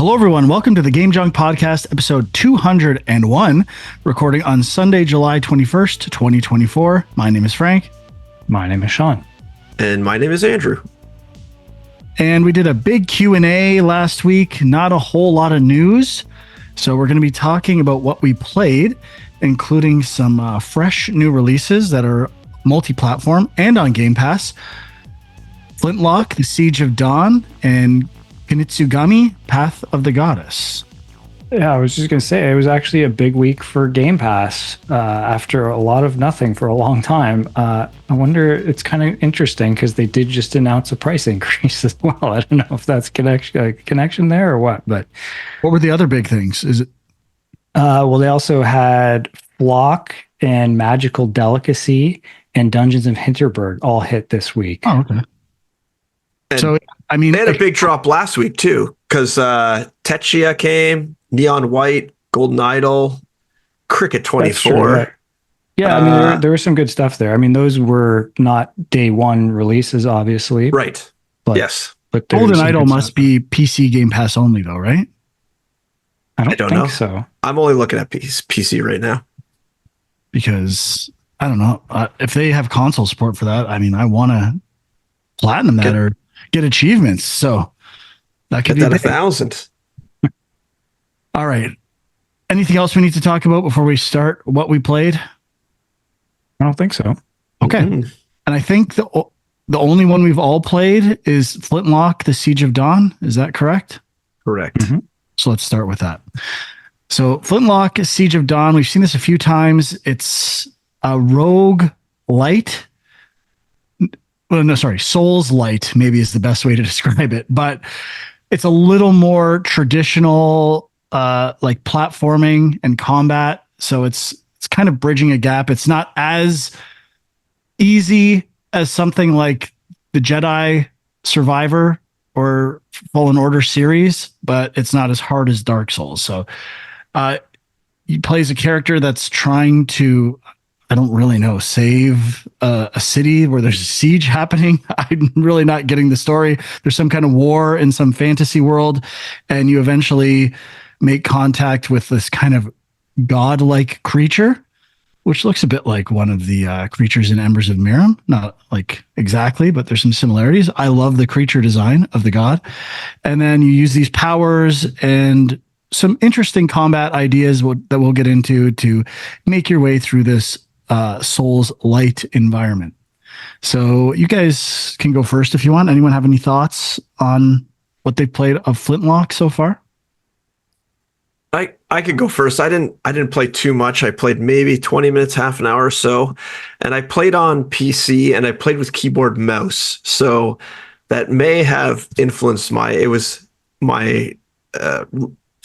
Hello, everyone. Welcome to the Game Junk Podcast, episode 201, recording on Sunday, July 21st, 2024. My name is Frank. My name is Sean. And my name is Andrew. And we did a big Q&A last week, not a whole lot of news. So we're going to be talking about what we played, including some fresh new releases that are multi-platform and on Game Pass. Flintlock, The Siege of Dawn, and Kunitsu-Gami, Path of the Goddess. Yeah, I was just going to say, it was actually a big week for Game Pass after a lot of nothing for a long time. I wonder, it's kind of interesting because they did just announce a price increase as well. I don't know if that's connection there or what, but... What were the other big things? Is it? Well, they also had Flock and Magical Delicacy and Dungeons of Hinterberg all hit this week. Oh, okay. And so, I mean, they had a big drop last week too, because Techia came, Neon White, Golden Idol, Cricket 24. True, right. Yeah, I mean, there was some good stuff there. I mean, those were not day one releases, obviously. Right. But, yes. But Golden Idol must be PC Game Pass only, though, right? I don't think know. so. I'm only looking at PC right now. Because, I don't know, if they have console support for that, I mean, I want to platinum that or get achievements. So that could get be that 1,000. All right. Anything else we need to talk about before we start what we played? I don't think so. Okay. Mm-hmm. And I think the only one we've all played is Flintlock, The Siege of Dawn. Is that correct? Correct. Mm-hmm. So let's start with that. So Flintlock, Siege of Dawn, we've seen this a few times. It's a rogue light. Well, no, sorry, Souls light maybe is the best way to describe it, but it's a little more traditional, like platforming and combat. So it's kind of bridging a gap. It's not as easy as something like the Jedi Survivor or Fallen Order series, but it's not as hard as Dark Souls. So he plays a character that's trying to, I don't really know, save a city where there's a siege happening. I'm really not getting the story. There's some kind of war in some fantasy world, and you eventually make contact with this kind of godlike creature, which looks a bit like one of the creatures in Embers of Miram. Not like exactly, but there's some similarities. I love the creature design of the god. And then you use these powers and some interesting combat ideas that we'll get into to make your way through this Souls light environment. So you guys can go first if you want. Anyone have any thoughts on what they've played of Flintlock so far? I could go first. I didn't play too much. I played maybe 20 minutes, half an hour or so. And I played on PC and I played with keyboard mouse. So that may have influenced my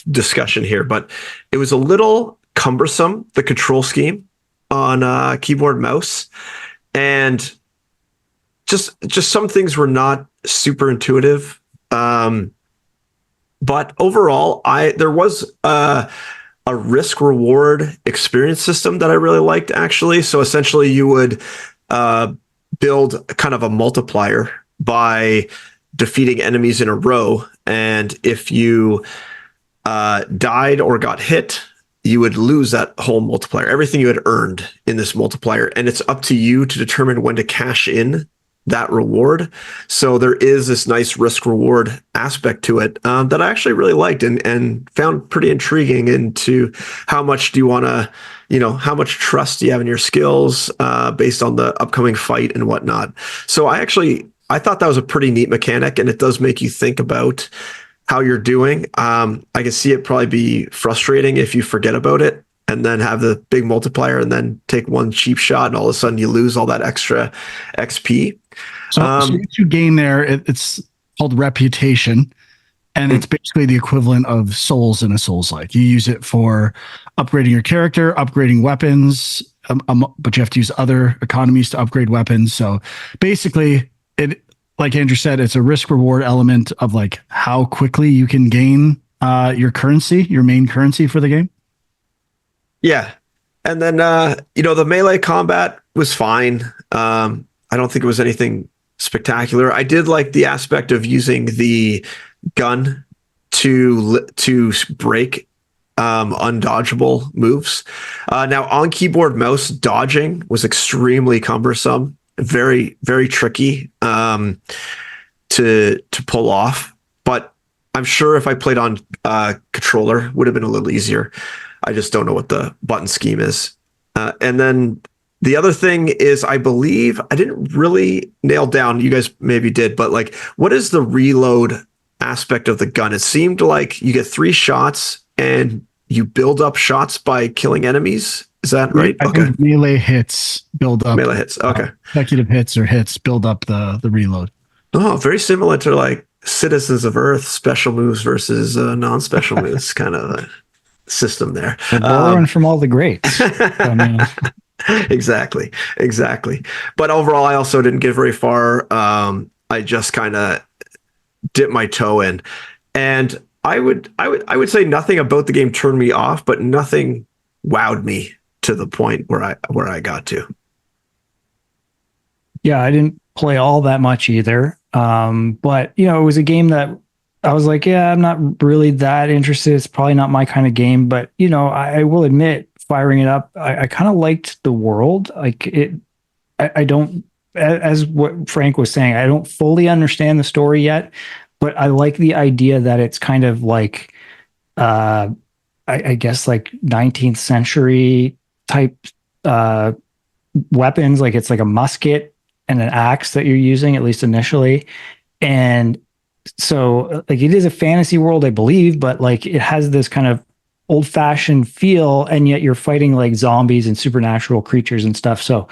discussion here, but it was a little cumbersome, the control scheme on keyboard mouse. And just some things were not super intuitive. But overall, there was a risk reward experience system that I really liked, actually. So essentially you would build kind of a multiplier by defeating enemies in a row. And if you died or got hit, you would lose that whole multiplier, everything you had earned in this multiplier. And it's up to you to determine when to cash in that reward. So there is this nice risk reward aspect to it that I actually really liked and found pretty intriguing into how much do you want to, how much trust do you have in your skills based on the upcoming fight and whatnot. So I thought that was a pretty neat mechanic, and it does make you think about how you're doing. I can see it probably be frustrating if you forget about it and then have the big multiplier and then take one cheap shot and all of a sudden you lose all that extra XP. So what you gain there, it's called reputation, and it's basically the equivalent of souls in a Souls-like. You use it for upgrading your character, upgrading weapons, but you have to use other economies to upgrade weapons. So basically, it, like Andrew said, it's a risk reward element of like how quickly you can gain your currency, your main currency for the game. Yeah. And then, the melee combat was fine. I don't think it was anything spectacular. I did like the aspect of using the gun to break undodgeable moves. Now on keyboard mouse, dodging was extremely cumbersome, very, very tricky to pull off. But I'm sure if I played on controller, would have been a little easier. I just don't know what the button scheme is. And then the other thing is, I believe I didn't really nail down, you guys maybe did, but like, what is the reload aspect of the gun? It seemed like you get 3 shots and you build up shots by killing enemies. Is that right? I think melee hits build up. Melee hits. Okay. Consecutive hits or hits build up the reload. Oh, very similar to like Citizens of Earth special moves versus non-special moves kind of system there. We're borrowing from all the greats. I mean, Exactly. But overall, I also didn't get very far. I just kind of dipped my toe in, and I would say nothing about the game turned me off, but nothing wowed me to the point where I got to. yeah, I didn't play all that much either. But it was a game that I was like, yeah, I'm not really that interested. It's probably not my kind of game, but I will admit, firing it up, I kind of liked the world. Like it, I don't, as what Frank was saying, I don't fully understand the story yet, but I like the idea that it's kind of like, I guess like 19th century type weapons. Like it's like a musket and an axe that you're using, at least initially. And so like it is a fantasy world, I believe, but like it has this kind of old-fashioned feel, and yet you're fighting like zombies and supernatural creatures and stuff. So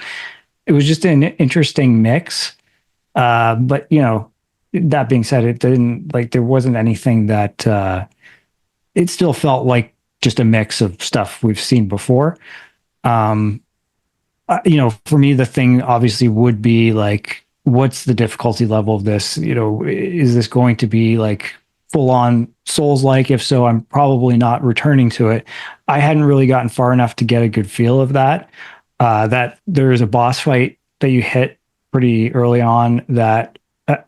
it was just an interesting mix. But that being said, it didn't, like, there wasn't anything that it still felt like just a mix of stuff we've seen before. For me, the thing obviously would be like, what's the difficulty level of this? Is this going to be like full on Souls-like? If so, I'm probably not returning to it. I hadn't really gotten far enough to get a good feel of that. That there is a boss fight that you hit pretty early on that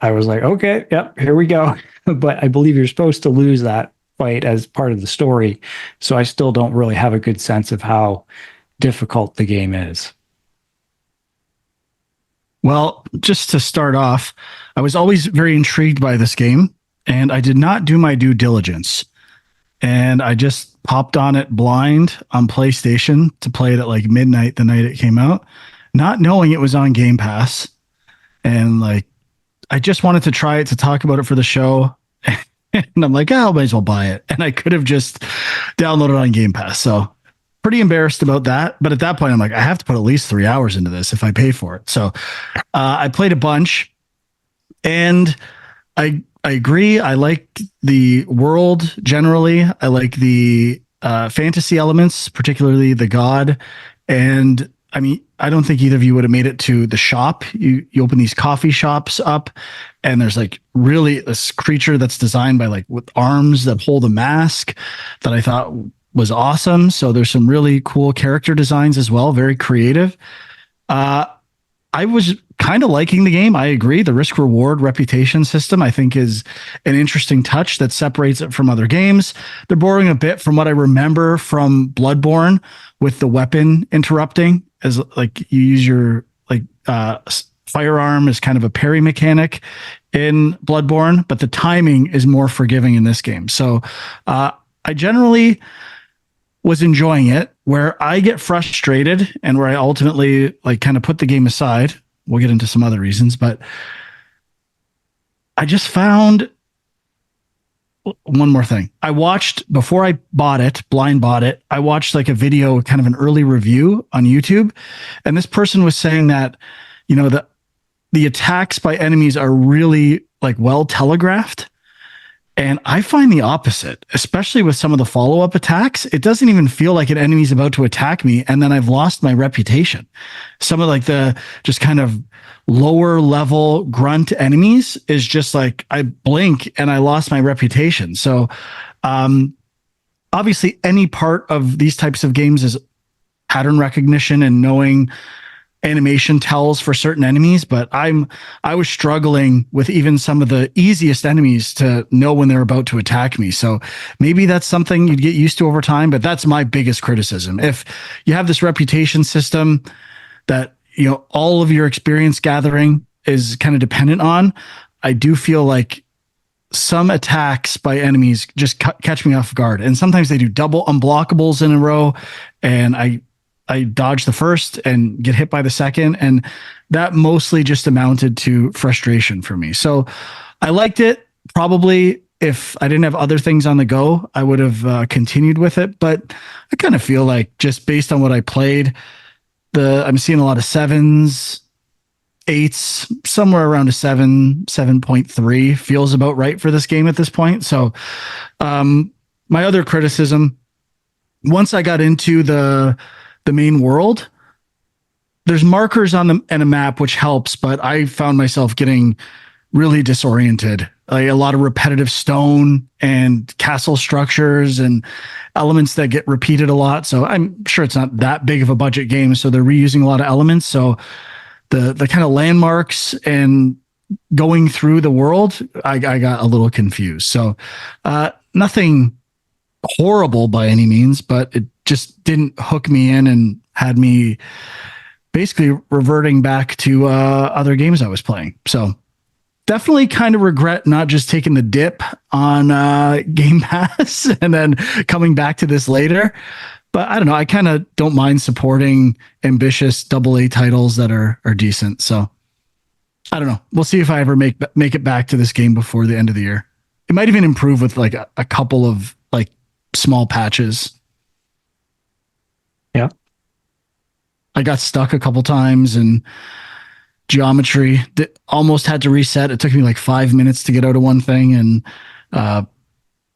I was like, okay, yep, here we go. But I believe you're supposed to lose that fight as part of the story. So I still don't really have a good sense of how difficult the game is. Well, just to start off, I was always very intrigued by this game, and I did not do my due diligence. And I just popped on it blind on PlayStation to play it at like midnight the night it came out, not knowing it was on Game Pass. And like, I just wanted to try it to talk about it for the show. And I'm like, I might as well buy it. And I could have just downloaded on Game Pass. So pretty embarrassed about that. But at that point, I'm like, I have to put at least 3 hours into this if I pay for it. So I played a bunch, and I agree. I like the world generally. I like the fantasy elements, particularly the god. And I mean, I don't think either of you would have made it to the shop. You open these coffee shops up, and there's like really this creature that's designed by like with arms that hold a mask that I thought was awesome. So there's some really cool character designs as well, very creative. I was kind of liking the game. I agree. The risk reward reputation system, I think, is an interesting touch that separates it from other games. They're borrowing a bit from what I remember from Bloodborne with the weapon interrupting, as like you use your like firearm as kind of a parry mechanic in Bloodborne, but the timing is more forgiving in this game. So I generally was enjoying it. Where I get frustrated and where I ultimately like kind of put the game aside, we'll get into some other reasons, but I just found one more thing. I watched, before I bought it, blind bought it, I watched like a video, kind of an early review on YouTube. And this person was saying that, the attacks by enemies are really like well telegraphed. And I find the opposite, especially with some of the follow-up attacks. It doesn't even feel like an enemy's about to attack me, and then I've lost my reputation. Some of like the just kind of lower level grunt enemies is just like I blink and I lost my reputation. So obviously any part of these types of games is pattern recognition and knowing animation tells for certain enemies, but I was struggling with even some of the easiest enemies to know when they're about to attack me. So maybe that's something you'd get used to over time, but that's my biggest criticism. If you have this reputation system that, you know, all of your experience gathering is kind of dependent on, I do feel like some attacks by enemies just catch me off guard. And sometimes they do double unblockables in a row, and I dodge the first and get hit by the second. And that mostly just amounted to frustration for me. So I liked it. Probably if I didn't have other things on the go, I would have continued with it. But I kind of feel like just based on what I played, I'm seeing a lot of 7s, 8s, somewhere around a 7.3 feels about right for this game at this point. So my other criticism, once I got into the main world, there's markers on a map which helps, but I found myself getting really disoriented. Like a lot of repetitive stone and castle structures and elements that get repeated a lot. So I'm sure it's not that big of a budget game, so they're reusing a lot of elements. So the kind of landmarks and going through the world, I got a little confused. So nothing horrible by any means, but it just didn't hook me in and had me basically reverting back to other games I was playing. So definitely kind of regret not just taking the dip on Game Pass and then coming back to this later. But I don't know. I kind of don't mind supporting ambitious AA titles that are decent. So I don't know. We'll see if I ever make it back to this game before the end of the year. It might even improve with like a couple of like small patches. Yeah. I got stuck a couple times and geometry almost had to reset. It took me like 5 minutes to get out of one thing. And I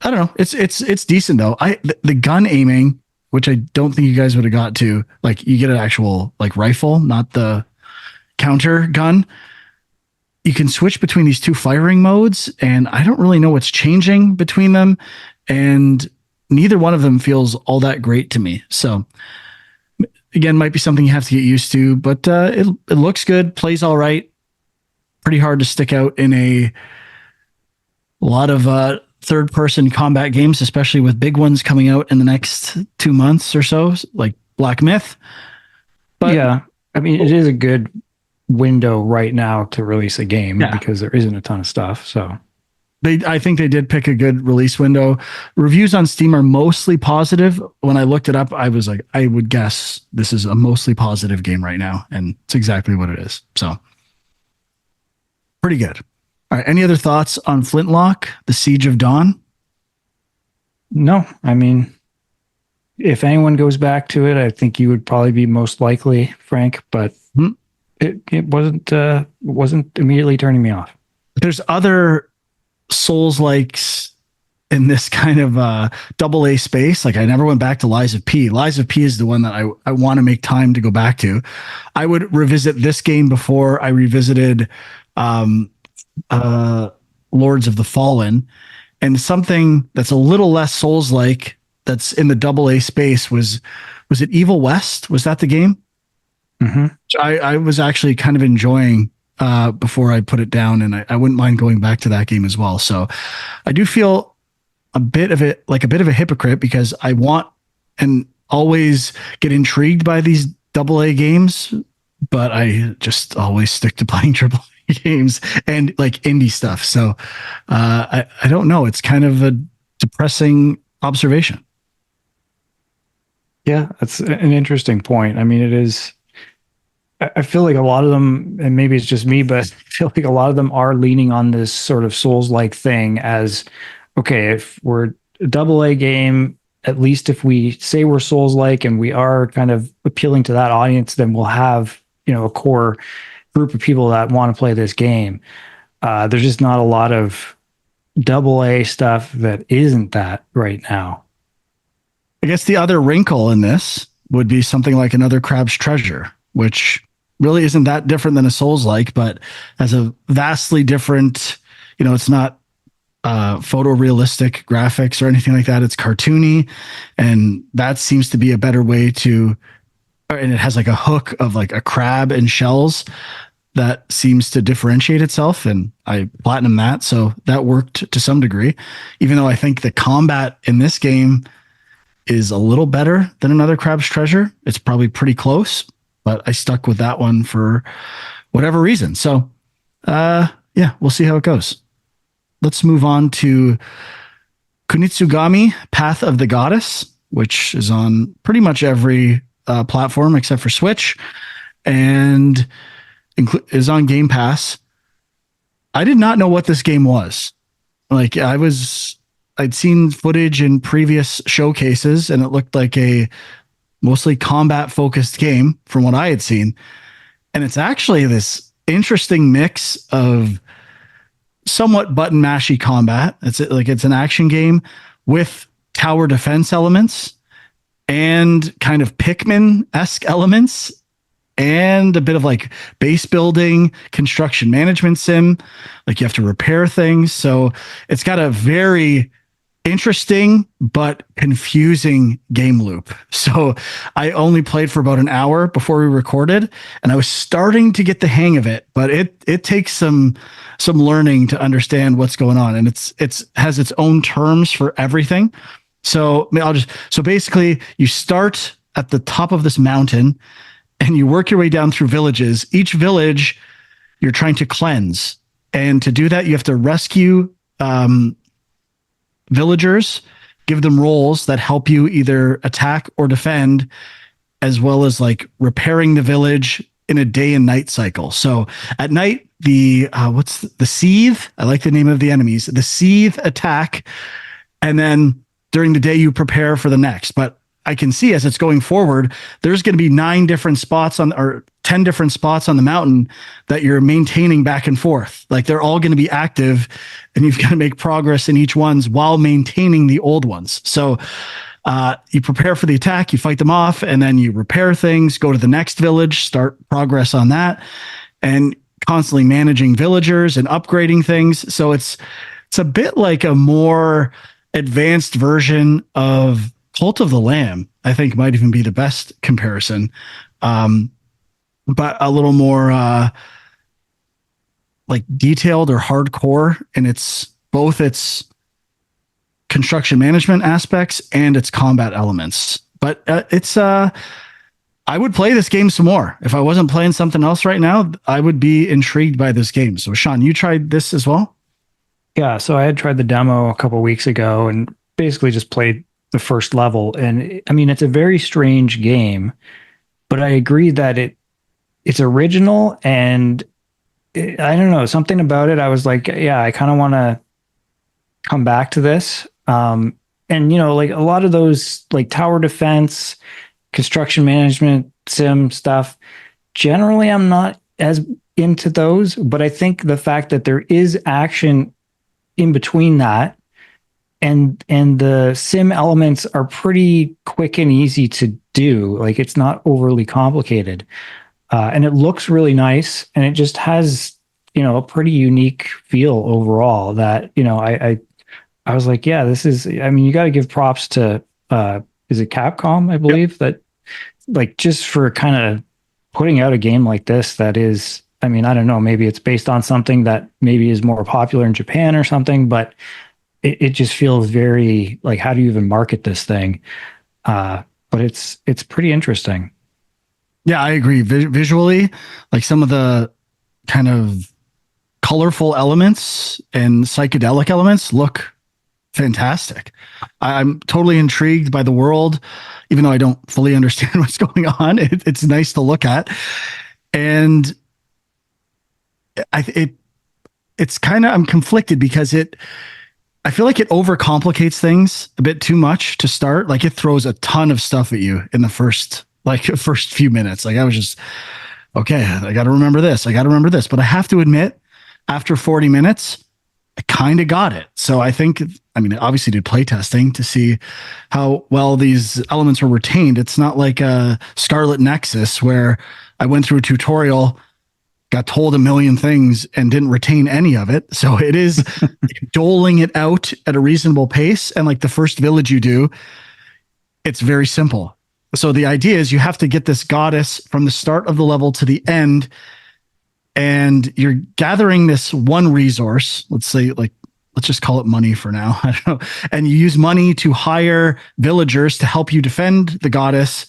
don't know. It's decent though. The gun aiming, which I don't think you guys would have got to, like you get an actual like rifle, not the counter gun. You can switch between these two firing modes, and I don't really know what's changing between them. And neither one of them feels all that great to me. So again, might be something you have to get used to, but it looks good, plays all right. Pretty hard to stick out in a lot of third-person combat games, especially with big ones coming out in the next 2 months or so, like Black Myth. But yeah, I mean, it is a good window right now to release a game because there isn't a ton of stuff. So I think they did pick a good release window. Reviews on Steam are mostly positive. When I looked it up, I was like, I would guess this is a mostly positive game right now, and it's exactly what it is. So pretty good. All right. Any other thoughts on Flintlock, The Siege of Dawn? no, I mean, if anyone goes back to it, I think you would probably be most likely, Frank, but it wasn't immediately turning me off. There's other Souls likes in this kind of AA space. Like I never went back to Lies of P. Lies of P is the one that I want to make time to go back to. I would revisit this game before I revisited Lords of the Fallen, and something that's a little less Souls like that's in the AA space was it Evil West? Was that the game? Mm-hmm. I was actually kind of enjoying before I put it down, and I wouldn't mind going back to that game as well. So I do feel a bit of a hypocrite because I want and always get intrigued by these AA games, but I just always stick to playing AAA games and like indie stuff. So I don't know. It's kind of a depressing observation. Yeah, that's an interesting point. I mean, it is. I feel like a lot of them, and maybe it's just me, but I feel like a lot of them are leaning on this sort of Souls-like thing as, okay, if we're a AA game, at least if we say we're Souls-like and we are kind of appealing to that audience, then we'll have, a core group of people that want to play this game. There's just not a lot of AA stuff that isn't that right now. I guess the other wrinkle in this would be something like another Crab's Treasure, which really isn't that different than a Souls-like, but has a vastly different, it's not photorealistic graphics or anything like that. It's cartoony, and that seems to be a better way to and it has like a hook of like a crab and shells that seems to differentiate itself, and I platinum that, so that worked to some degree, even though I think the combat in this game is a little better than another Crab's Treasure. It's probably pretty close, but I stuck with that one for whatever reason. So yeah, we'll see how it goes. Let's move on to Kunitsu-Gami, Path of the Goddess, which is on pretty much every platform except for Switch, and is on Game Pass. I did not know what this game was. Like I'd seen footage in previous showcases, and it looked like a mostly combat focused game from what I had seen. And it's actually this interesting mix of somewhat button mashy combat. It's an action game with tower defense elements and kind of Pikmin-esque elements, and a bit of like base building, construction management sim. Like you have to repair things. So it's got a very interesting but confusing game loop. So I only played for about an hour before we recorded, and I was starting to get the hang of it, but it takes some learning to understand what's going on, and it's has its own terms for everything. So basically you start at the top of this mountain and you work your way down through villages. Each village you're trying to cleanse, and to do that you have to rescue villagers, give them roles that help you either attack or defend, as well as like repairing the village in a day and night cycle. So at night, the Seethe, I like the name of the enemies, the Seethe attack, and then during the day you prepare for the next. But I can see as it's going forward, there's going to be 10 different spots on the mountain that you're maintaining back and forth. Like they're all going to be active, and you've got to make progress in each ones while maintaining the old ones. So you prepare for the attack, you fight them off, and then you repair things, go to the next village, start progress on that, and constantly managing villagers and upgrading things. So it's a bit like a more advanced version of Cult of the Lamb, I think might even be the best comparison. But a little more like detailed or hardcore in both its construction management aspects and its combat elements. But I would play this game some more. If I wasn't playing something else right now, I would be intrigued by this game. So Sean, you tried this as well? Yeah, so I had tried the demo a couple of weeks ago and basically just played the first level. And I mean, it's a very strange game, but I agree that it's original, and I don't know, something about it. I was like, yeah, I kind of want to come back to this. And like a lot of those like tower defense, construction management, sim stuff, generally I'm not as into those, but I think the fact that there is action in between that, and the sim elements are pretty quick and easy to do. Like it's not overly complicated. And it looks really nice, and it just has, a pretty unique feel overall that, I was like, yeah, this is, I mean, you got to give props to, is it Capcom, I believe, that like just for kind of putting out a game like this that is, I mean, I don't know, maybe it's based on something that maybe is more popular in Japan or something, but it just feels very like, how do you even market this thing? But it's pretty interesting. Yeah, I agree. Visually, like some of the kind of colorful elements and psychedelic elements look fantastic. I'm totally intrigued by the world, even though I don't fully understand what's going on. It's nice to look at, and it's kind of, I'm conflicted because I feel like it overcomplicates things a bit too much to start. Like it throws a ton of stuff at you in the first few minutes. Like I was just, okay, I got to remember this. But I have to admit, after 40 minutes, I kind of got it. So I think, I mean, I obviously did playtesting to see how well these elements were retained. It's not like a Scarlet Nexus where I went through a tutorial, got told a million things and didn't retain any of it. So it is doling it out at a reasonable pace. And like the first village you do, it's very simple. So the idea is you have to get this goddess from the start of the level to the end, and you're gathering this one resource. Let's say, like, let's just call it money for now. I don't know. And you use money to hire villagers to help you defend the goddess,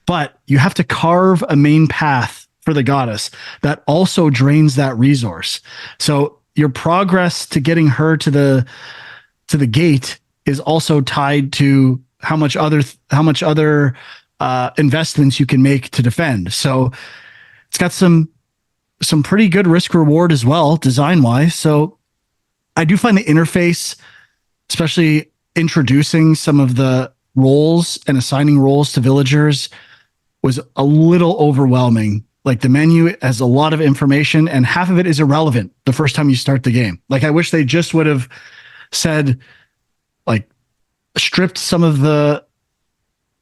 but you have to carve a main path for the goddess that also drains that resource. So your progress to getting her to the gate is also tied to how much other investments you can make to defend. So it's got some pretty good risk reward as well, design wise. So I do find the interface, especially introducing some of the roles and assigning roles to villagers, was a little overwhelming. Like, the menu has a lot of information and half of it is irrelevant the first time you start the game. Like, I wish they just would have said, like, stripped some of the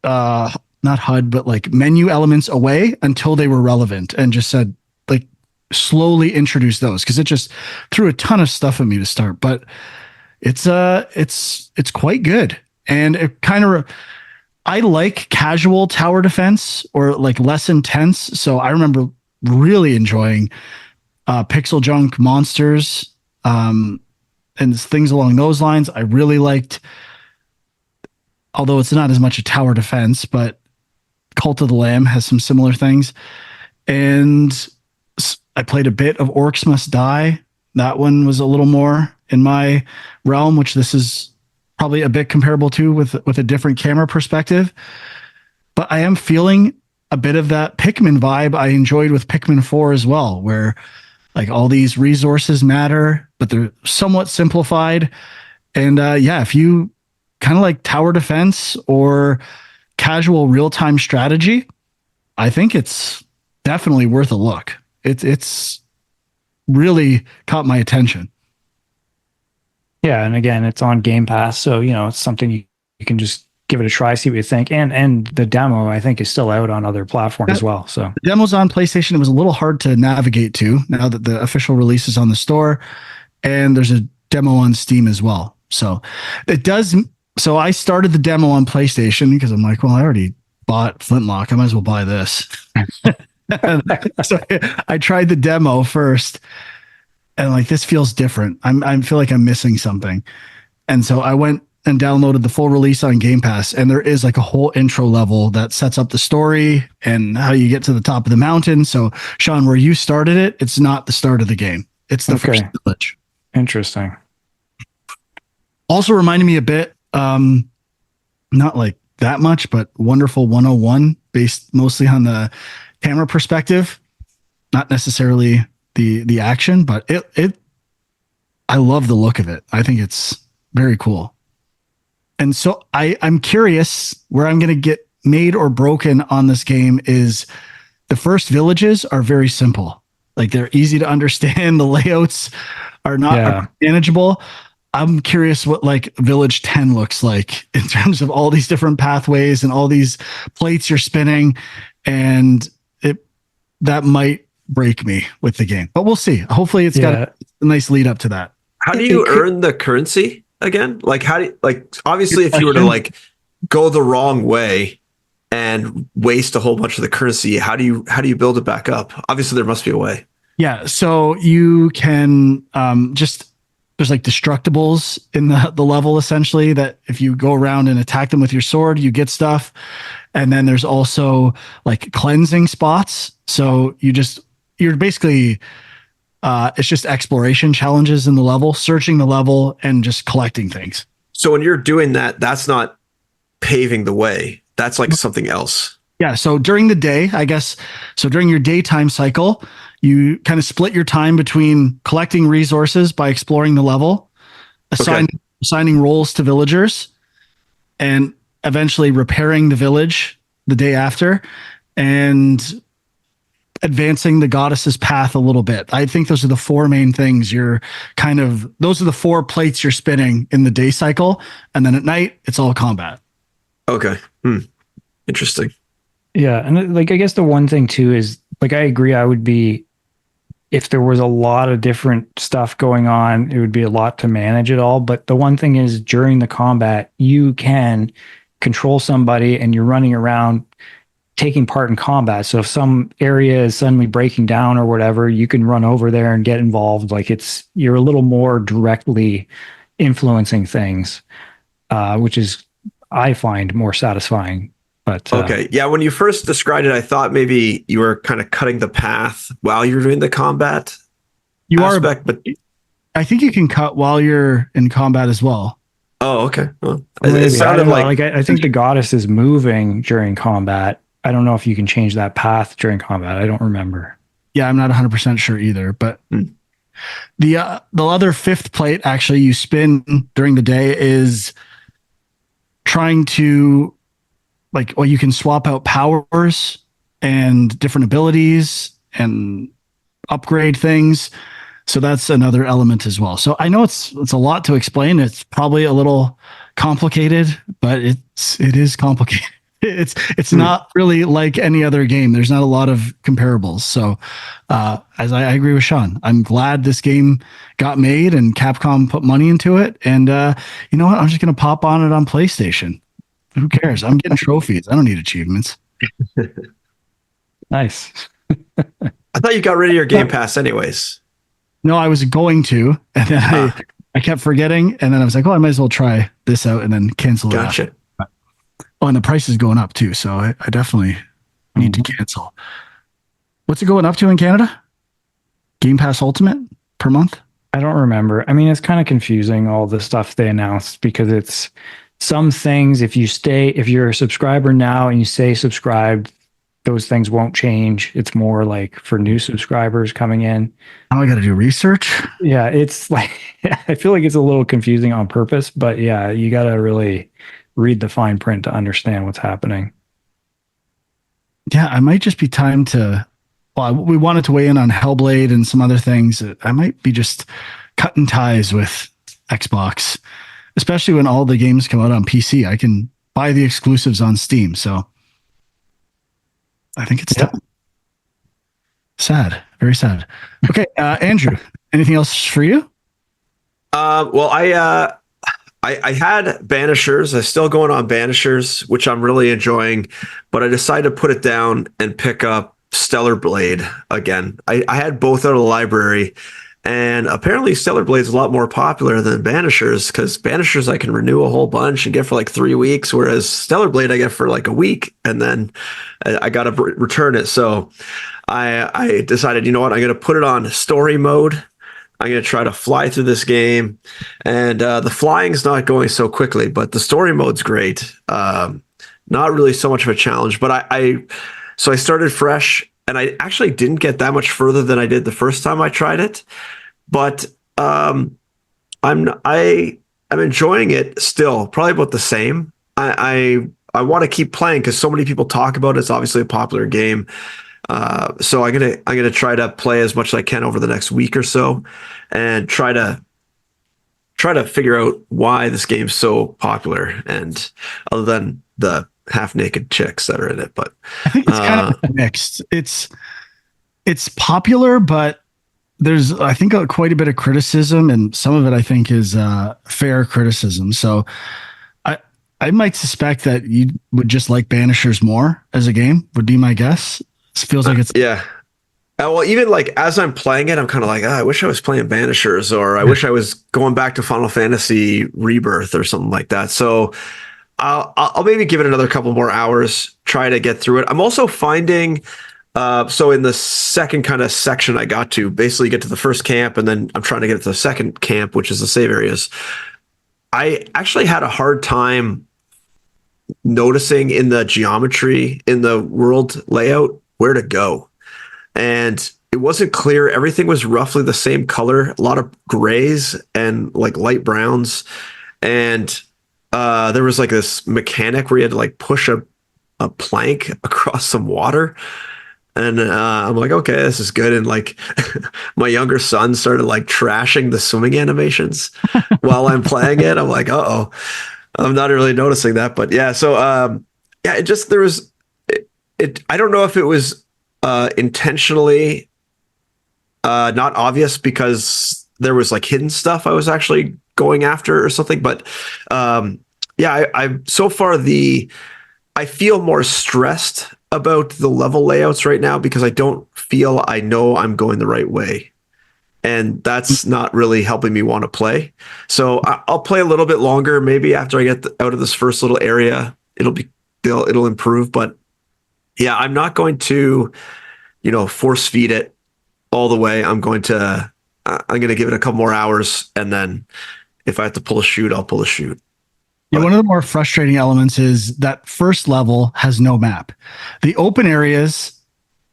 not HUD, but like menu elements away until they were relevant, and just said, like, slowly introduce those, because it just threw a ton of stuff at me to start. But it's quite good, and it kind of I like casual tower defense, or like less intense. So I remember really enjoying pixel junk monsters and things along those lines. I really liked, although it's not as much a tower defense, but Cult of the Lamb has some similar things. And I played a bit of Orcs Must Die. That one was a little more in my realm, which this is probably a bit comparable to, with a different camera perspective. But I am feeling a bit of that Pikmin vibe I enjoyed with Pikmin 4 as well, where like all these resources matter, but they're somewhat simplified. And if you kind of like tower defense or casual real-time strategy, I think it's definitely worth a look. It's really caught my attention. Yeah, and again, it's on Game Pass, so it's something you can just give it a try, see what you think. And the demo, I think, is still out on other platforms as well. So the demo's on PlayStation. It was a little hard to navigate to now that the official release is on the store, and there's a demo on Steam as well. So it does. So I started the demo on PlayStation because I'm like, well, I already bought Flintlock. I might as well buy this. So I tried the demo first, and like, this feels different. I feel like I'm missing something. And so I went and downloaded the full release on Game Pass, and there is like a whole intro level that sets up the story and how you get to the top of the mountain. So Sean, where you started it, it's not the start of the game. It's the first village. Interesting. Also reminded me a bit, not like that much, but Wonderful 101, based mostly on the camera perspective, not necessarily the action, but it I love the look of it. I think it's very cool. And so I'm curious where I'm going to get made or broken on this game is the first villages are very simple. Like, they're easy to understand. The layouts are not are manageable. I'm curious what like village 10 looks like in terms of all these different pathways and all these plates you're spinning, and that might break me with the game, but we'll see. Hopefully it's got a nice lead up to that. How do you earn the currency again? Like, how do you, like, obviously if you were to like go the wrong way and waste a whole bunch of the currency, how do you build it back up? Obviously there must be a way. Yeah. So you can there's like destructibles in the level, essentially, that if you go around and attack them with your sword, you get stuff. And then there's also like cleansing spots. So you're basically, it's just exploration challenges in the level, searching the level and just collecting things. So when you're doing that, that's not paving the way. That's like something else. Yeah. So during the day, I guess, so during your daytime cycle, you kind of split your time between collecting resources by exploring the level, assigning roles to villagers, and eventually repairing the village the day after, and advancing the goddess's path a little bit. I think those are the four main things. Those are the four plates you're spinning in the day cycle. And then at night, it's all combat. Okay. Interesting. Yeah. And like, I guess the one thing too is, like, I agree, I would be, if there was a lot of different stuff going on, it would be a lot to manage it all. But the one thing is, during the combat, you can control somebody and you're running around taking part in combat. So if some area is suddenly breaking down or whatever, you can run over there and get involved. Like you're a little more directly influencing things, which is, I find, more satisfying. But Okay. Yeah. When you first described it, I thought maybe you were kind of cutting the path while you're doing the combat You aspect, but I think you can cut while you're in combat as well. oh, okay. Well, maybe. it sounded like I think the goddess is moving during combat. I don't know if you can change that path during combat. I don't remember. Yeah, I'm not 100% sure either. But the other fifth plate actually you spin during the day is trying to you can swap out powers and different abilities and upgrade things. So that's another element as well. So I know it's a lot to explain. It's probably a little complicated, but it is complicated. It's not really like any other game. There's not a lot of comparables. So as I agree with Sean, I'm glad this game got made and Capcom put money into it. And you know what? I'm just going to pop on it on PlayStation. Who cares? I'm getting trophies. I don't need achievements. Nice. I thought you got rid of your Game Pass anyways. No, I was going to, and then I kept forgetting, and then I was like, "Oh, I might as well try this out," and then cancel it. Gotcha. Oh, and the price is going up too, so I definitely need to cancel. What's it going up to in Canada? Game Pass Ultimate per month? I don't remember. I mean, it's kind of confusing, all the stuff they announced, because it's some things, if you're a subscriber now and you say subscribed, those things won't change. It's more like for new subscribers coming in. Now I got to do research. Yeah, it's like, I feel like it's a little confusing on purpose, but yeah, you got to really read the fine print to understand what's happening. Yeah, I might just be time to. Well, we wanted to weigh in on Hellblade and some other things. I might be just cutting ties with Xbox, especially when all the games come out on PC. I can buy the exclusives on Steam, so I think it's time. Sad, very sad. Okay, Andrew, anything else for you? Well, I had Banishers. I'm still going on Banishers, which I'm really enjoying, but I decided to put it down and pick up Stellar Blade again. I had both out of the library, and apparently Stellar Blade is a lot more popular than Banishers, because Banishers I can renew a whole bunch and get for like 3 weeks, whereas Stellar Blade I get for like a week, and then I got to return it. So I decided, you know what, I'm going to put it on story mode. I'm going to try to fly through this game, and the flying's not going so quickly, but the story mode's great. Not really so much of a challenge, but so I started fresh, and I actually didn't get that much further than I did the first time I tried it, but I'm enjoying it still, probably about the same. I want to keep playing because so many people talk about it. It's obviously a popular game. So I'm gonna try to play as much as I can over the next week or so, and try to figure out why this game's so popular, and other than the half-naked chicks that are in it. But I think it's kind of mixed. It's popular, but there's, I think, quite a bit of criticism, and some of it I think is fair criticism. So I might suspect that you would just like Banishers more as a game, would be my guess. It feels like it's yeah. Well, even like as I'm playing it, I'm kind of like, I wish I was playing Banishers, or I wish I was going back to Final Fantasy Rebirth or something like that. So I'll maybe give it another couple more hours, try to get through it. I'm also finding, so in the second kind of section I got to, basically get to the first camp, and then I'm trying to get to the second camp, which is the save areas. I actually had a hard time noticing in the geometry, in the world layout, where to go. And it wasn't clear. Everything was roughly the same color, a lot of grays and like light browns. And there was like this mechanic where you had to like push a plank across some water. And I'm like, okay, this is good. And like my younger son started like trashing the swimming animations while I'm playing it. I'm like, uh-oh, I'm not really noticing that. But yeah, so yeah, it just, there was, I don't know if it was intentionally not obvious because there was like hidden stuff I was actually going after or something, but yeah, I so far I feel more stressed about the level layouts right now because I don't feel I know I'm going the right way. And that's not really helping me want to play. So I'll play a little bit longer. Maybe after I get out of this first little area, it'll improve. But yeah, I'm not going to, force feed it all the way. I'm going to give it a couple more hours, and then if I have to pull a shoot, I'll pull a shoot. Yeah, one of the more frustrating elements is that first level has no map. The open areas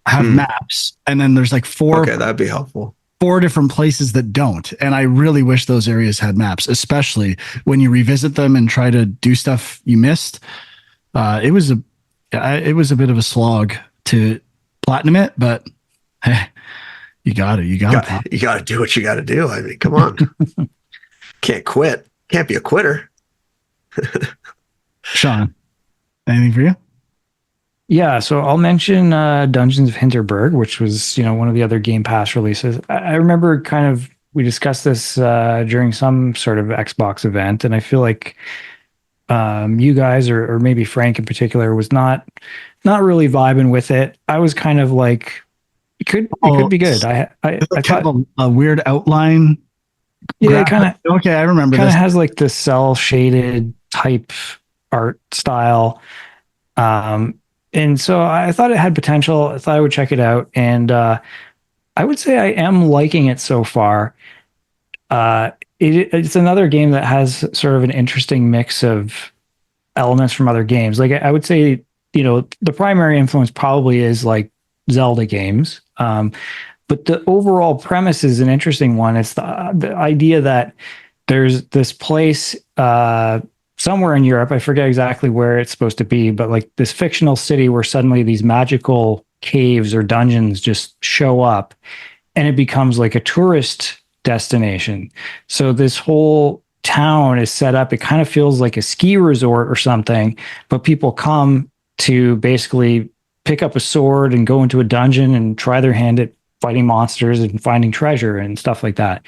have maps, and then there's like Okay, that'd be helpful. 4 different places that don't. And I really wish those areas had maps, especially when you revisit them and try to do stuff you missed. It was a bit of a slog to platinum it, but hey, you got to do what you got to do. I mean, come on. Can't quit. Can't be a quitter. Sean, anything for you? Yeah, so I'll mention Dungeons of Hinterberg, which was, one of the other Game Pass releases. I remember we discussed this during some sort of Xbox event, and I feel like you guys, or maybe Frank in particular, was not really vibing with it. I was kind of like, it could be good. I thought a weird outline. Yeah, kind of. Okay, I remember. Kind of has like the cell shaded type art style. And so I thought it had potential. I thought I would check it out. And I would say I am liking it so far. It's another game that has sort of an interesting mix of elements from other games. Like I would say, the primary influence probably is like Zelda games. But the overall premise is an interesting one. It's the idea that there's this place somewhere in Europe, I forget exactly where it's supposed to be, but like this fictional city where suddenly these magical caves or dungeons just show up, and it becomes like a tourist destination. So this whole town is set up. It kind of feels like a ski resort or something, but people come to basically pick up a sword and go into a dungeon and try their hand at fighting monsters and finding treasure and stuff like that.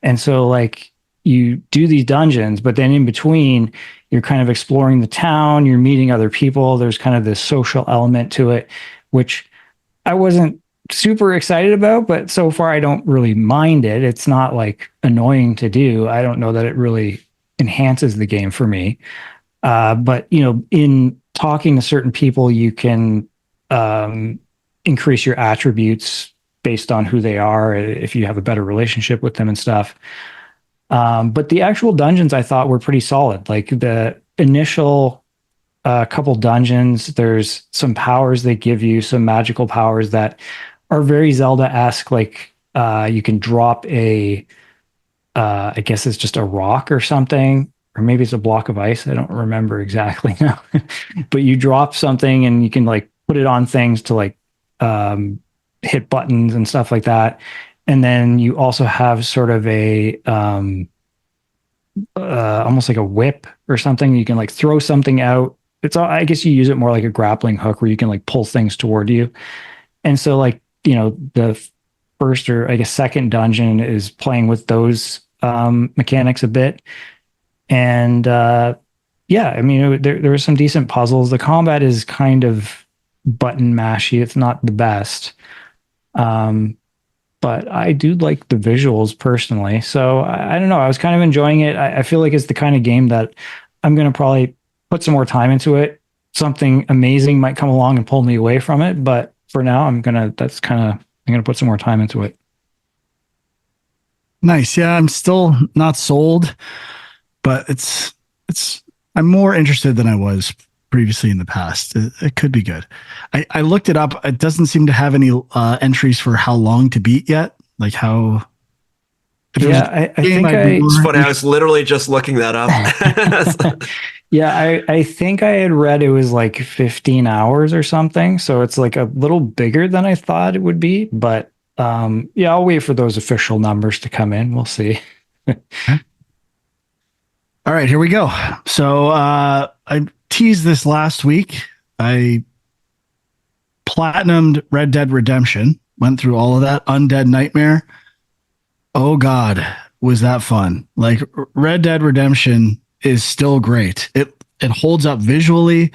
And so like you do these dungeons, but then in between you're kind of exploring the town, you're meeting other people. There's kind of this social element to it, which I wasn't super excited about, but so far I don't really mind it. It's not like annoying to do. I don't know that it really enhances the game for me. But in talking to certain people, you can increase your attributes based on who they are, if you have a better relationship with them and stuff. But the actual dungeons I thought were pretty solid. Like the initial couple dungeons, there's some powers they give you, some magical powers that are very Zelda-esque. Like you can drop I guess it's just a rock or something, or maybe it's a block of ice. I don't remember exactly now. But you drop something and you can like put it on things to like hit buttons and stuff like that. And then you also have sort of a almost like a whip or something. You can like throw something out. I guess you use it more like a grappling hook where you can like pull things toward you. And so like, the first, or I guess second dungeon is playing with those mechanics a bit. And yeah, I mean, there were some decent puzzles. The combat is kind of button mashy. It's not the best. But I do like the visuals personally. So I don't know. I was kind of enjoying it. I feel like it's the kind of game that I'm going to probably put some more time into it. Something amazing might come along and pull me away from it. But for now, I'm going to put some more time into it. Nice. Yeah. I'm still not sold, but I'm more interested than I was previously in the past. It could be good. I looked it up. It doesn't seem to have any entries for how long to beat yet. Like how. Yeah, I think it's funny. I was literally just looking that up. Yeah, I think I had read it was like 15 hours or something. So it's like a little bigger than I thought it would be. But yeah, I'll wait for those official numbers to come in. We'll see. All right, here we go. So I teased this last week. I platinumed Red Dead Redemption, went through all of that. Undead Nightmare. Oh God, was that fun. Like Red Dead Redemption is still great. It holds up visually.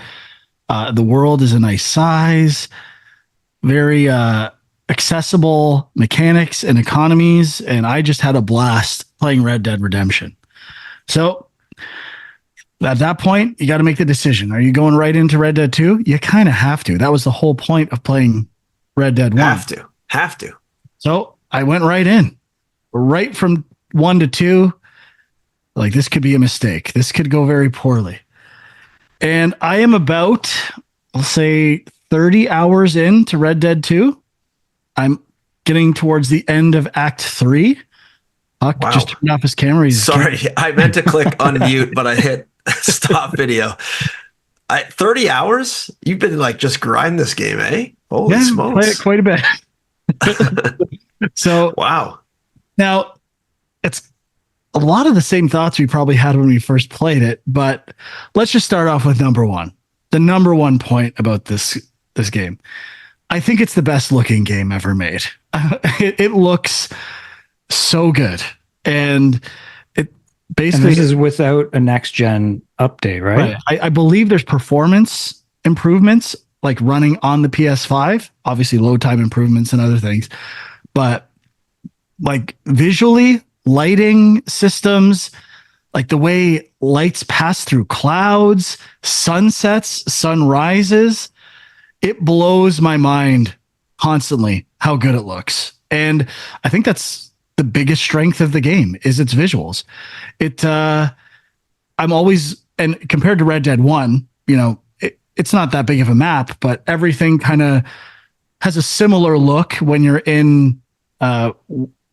The world is a nice size, very accessible mechanics and economies, and I just had a blast playing Red Dead Redemption. So at that point, you got to make the decision. Are you going right into Red Dead 2? You kind of have to. That was the whole point of playing Red Dead 1. Have to. So I went right in, right from 1 to 2. Like, this could be a mistake. This could go very poorly. And I am about, I'll say, 30 hours into Red Dead 2. I'm getting towards the end of Act 3. Huck just turned off his camera. Sorry, I meant to click unmute, but I hit stop video. 30 hours? You've been like just grinding this game, eh? Holy smokes. Played it quite a bit. So, wow. Now, it's a lot of the same thoughts we probably had when we first played it, but let's just start off with number one. The number one point about this game. I think it's the best looking game ever made. It looks so good. And it basically... And this is without a next-gen update, right? I believe there's performance improvements, like running on the PS5, obviously load time improvements and other things. But like visually, lighting systems, like the way lights pass through clouds, sunsets, sunrises, it blows my mind constantly how good it looks. And I think that's the biggest strength of the game is its visuals. I'm always, and compared to Red Dead 1, it's not that big of a map, but everything kind of has a similar look when you're in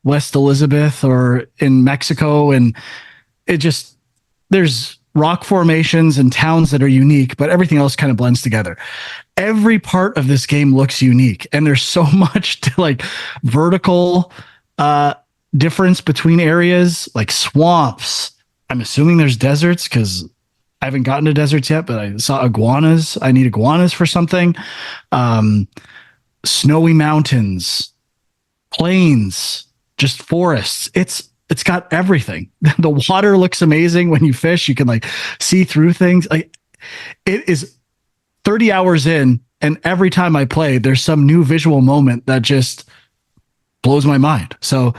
West Elizabeth or in Mexico. And there's rock formations and towns that are unique, but everything else kind of blends together. Every part of this game looks unique, and there's so much to like vertical difference between areas, like swamps. I'm assuming there's deserts because I haven't gotten to deserts yet, but I saw iguanas. I need iguanas for something. Snowy mountains, plains, just forests. It's got everything. The water looks amazing when you fish. You can like see through things. Like, it is 30 hours in, and every time I play, there's some new visual moment that just blows my mind. So,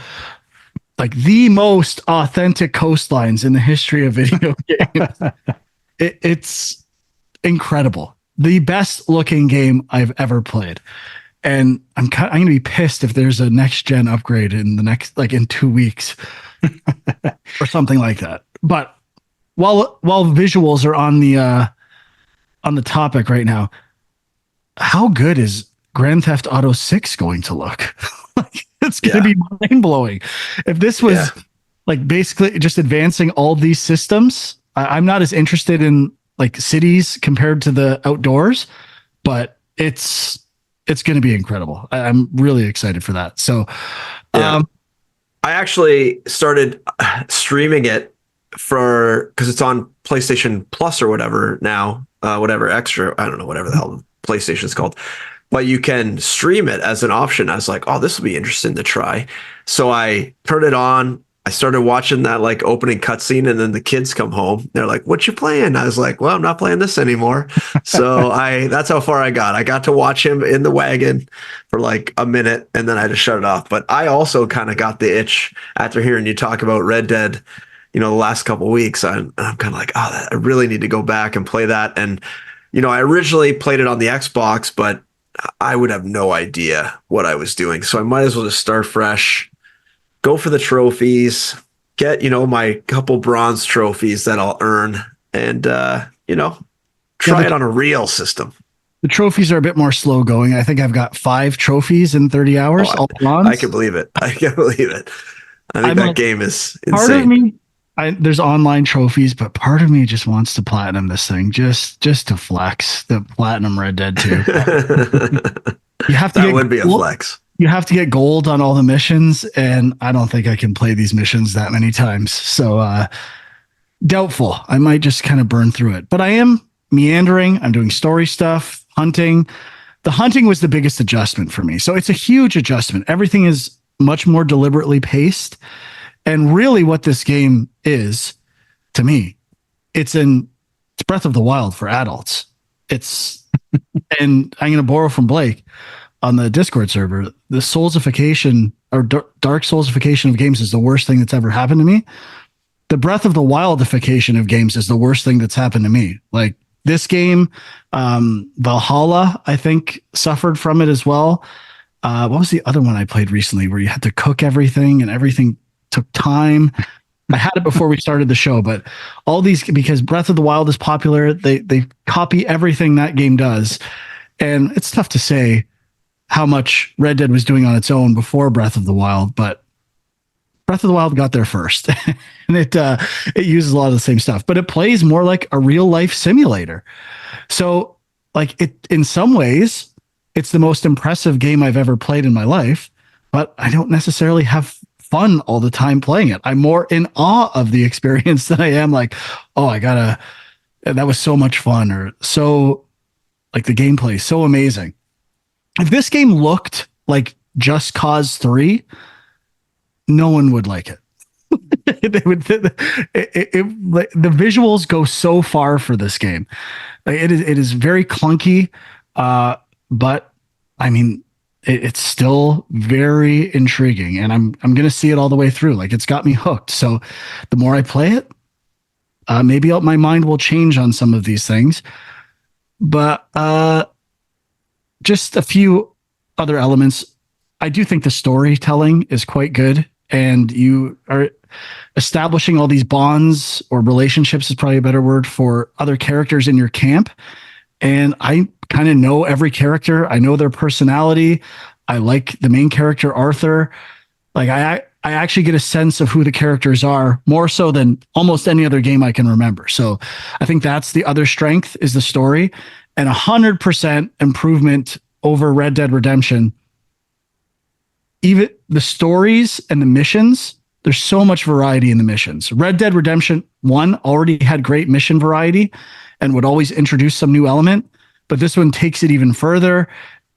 like, the most authentic coastlines in the history of video games. It's incredible. The best looking game I've ever played. And I'm going to be pissed if there's a next gen upgrade in the next, like in 2 weeks or something like that. But while visuals are on the topic right now, how good is Grand Theft Auto 6 going to look? It's going to be mind blowing. If this was like basically just advancing all these systems, I'm not as interested in like cities compared to the outdoors, but it's going to be incredible. I'm really excited for that. So, I actually started streaming it because it's on PlayStation Plus or whatever now, whatever extra, I don't know, whatever the hell PlayStation is called, but you can stream it as an option. I was like, oh, this will be interesting to try. So I turned it on. I started watching that like opening cutscene, and then the kids come home. They're like, "What you playing?" I was like, "Well, I'm not playing this anymore." So that's how far I got. I got to watch him in the wagon for like a minute, and then I had to shut it off. But I also kind of got the itch after hearing you talk about Red Dead, the last couple of weeks. I'm kind of like, oh, I really need to go back and play that. And I originally played it on the Xbox, but I would have no idea what I was doing. So I might as well just start fresh. Go for the trophies, get, my couple bronze trophies that I'll earn, and, try it on a real system. The trophies are a bit more slow going. I think I've got 5 trophies in 30 hours. All bronze. I can believe it. I can believe it. I think that game is insane. Part of me, there's online trophies, but part of me just wants to platinum this thing just to flex the platinum Red Dead 2. You have to. That would be a flex. You have to get gold on all the missions, and I don't think I can play these missions that many times. So doubtful. I might just kind of burn through it. But I am meandering. I'm doing story stuff, hunting. The hunting was the biggest adjustment for me. So it's a huge adjustment. Everything is much more deliberately paced. And really what this game is, to me, it's an It's Breath of the Wild for adults. It's, and I'm going to borrow from Blake on the Discord server. The soulsification or dark soulsification of games is the worst thing that's ever happened to me. The Breath of the Wildification of games is the worst thing that's happened to me. Like this game, Valhalla, I think suffered from it as well. What was the other one I played recently where you had to cook everything and everything took time? I had it before we started the show, but all these, because Breath of the Wild is popular, they copy everything that game does. And it's tough to say how much Red Dead was doing on its own before Breath of the Wild, but Breath of the Wild got there first. And it uses a lot of the same stuff, but it plays more like a real life simulator. So like it, in some ways, it's the most impressive game I've ever played in my life, but I don't necessarily have fun all the time playing it. I'm more in awe of the experience than I am like, oh, that was so much fun, or so like the gameplay is so amazing. If this game looked like Just Cause 3, no one would like it. The visuals go so far for this game. It is very clunky, but I mean, it's still very intriguing, and I'm going to see it all the way through. Like it's got me hooked. So the more I play it, maybe my mind will change on some of these things. But just a few other elements. I do think the storytelling is quite good, and you are establishing all these bonds, or relationships is probably a better word, for other characters in your camp. And I kind of know every character. I know their personality. I like the main character, Arthur. Like I actually get a sense of who the characters are more so than almost any other game I can remember. So I think that's the other strength, is the story, and 100% improvement over Red Dead Redemption. Even the stories and the missions, there's so much variety in the missions. Red Dead Redemption 1 already had great mission variety and would always introduce some new element, but this one takes it even further.